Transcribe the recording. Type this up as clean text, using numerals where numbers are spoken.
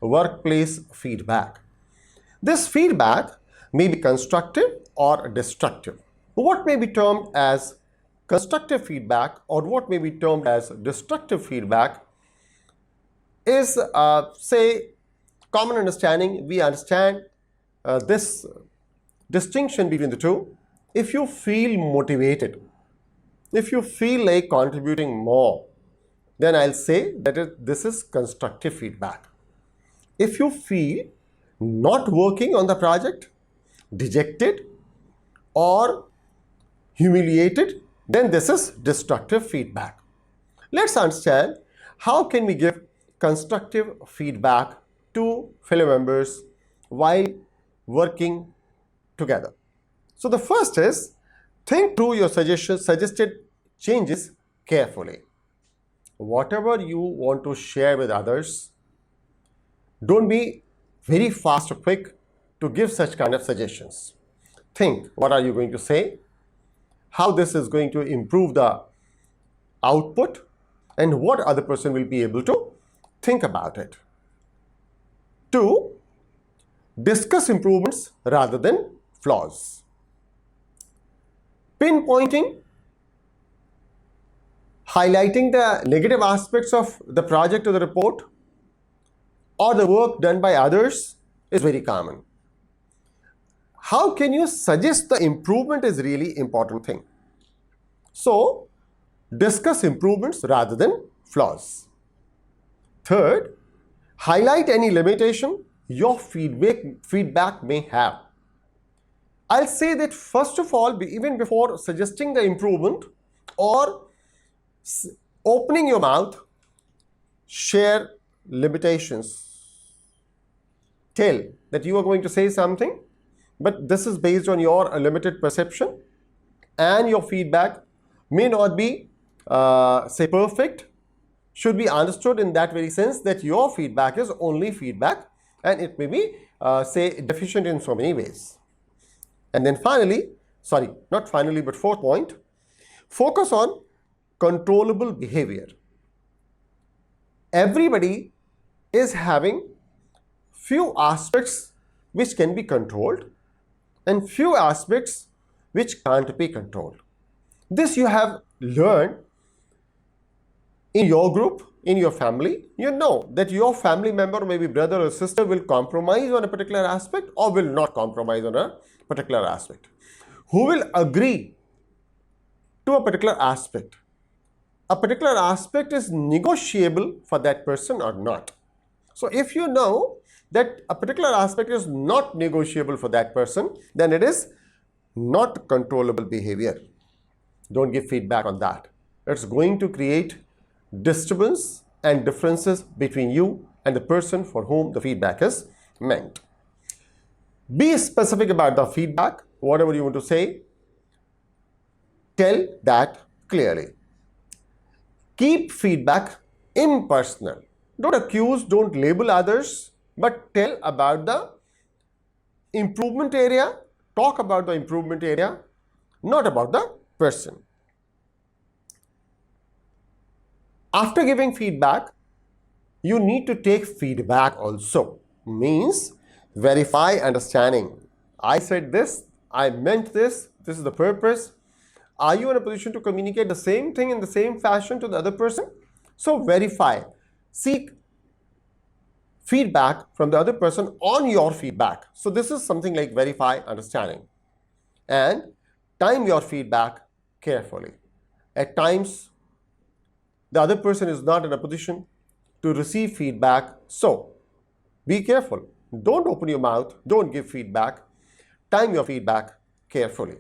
workplace feedback. This feedback may be constructive or destructive. What may be termed as constructive feedback or what may be termed as destructive feedback is, say, common understanding. We understand this distinction between the two. If you feel motivated, if you feel like contributing more, then I'll say that this is constructive feedback. If you feel not working on the project, dejected or humiliated, then this is destructive feedback. Let's understand how can we give constructive feedback to fellow members while working together. So the first is, think through your suggested changes carefully. Whatever you want to share with others, don't be very fast or quick to give such kind of suggestions. Think, what are you going to say? How this is going to improve the output and what other person will be able to think about it. 2, discuss improvements rather than flaws. Pinpointing, highlighting the negative aspects of the project or the report or the work done by others is very common. How can you suggest the improvement is really important thing. So, discuss improvements rather than flaws. 3rd, highlight any limitation your feedback may have. I'll say that first of all, even before suggesting the improvement or opening your mouth, share limitations. Tell that you are going to say something, but this is based on your limited perception and your feedback may not be, say, perfect, should be understood in that very sense that your feedback is only feedback and it may be, say, deficient in so many ways. And then finally, sorry, not finally, but 4th point, focus on controllable behavior. Everybody is having few aspects which can be controlled and few aspects which can't be controlled. This you have learned in your group, in your family. You know that your family member, maybe brother or sister, will compromise on a particular aspect or will not compromise on a particular aspect. Who will agree to a particular aspect? A particular aspect is negotiable for that person or not. So if you know that a particular aspect is not negotiable for that person, then it is not controllable behavior. Don't give feedback on that. It's going to create disturbance and differences between you and the person for whom the feedback is meant. Be specific about the feedback. Whatever you want to say, tell that clearly. Keep feedback impersonal. Don't accuse, don't label others, but tell about the improvement area. Talk about the improvement area, not about the person. After giving feedback, you need to take feedback also. Means verify understanding. I said this, I meant this, this is the purpose. Are you in a position to communicate the same thing in the same fashion to the other person? So verify. Seek feedback from the other person on your feedback. So this is something like verify understanding. And time your feedback carefully. At times, the other person is not in a position to receive feedback. So be careful. Don't open your mouth. Don't give feedback. Time your feedback carefully.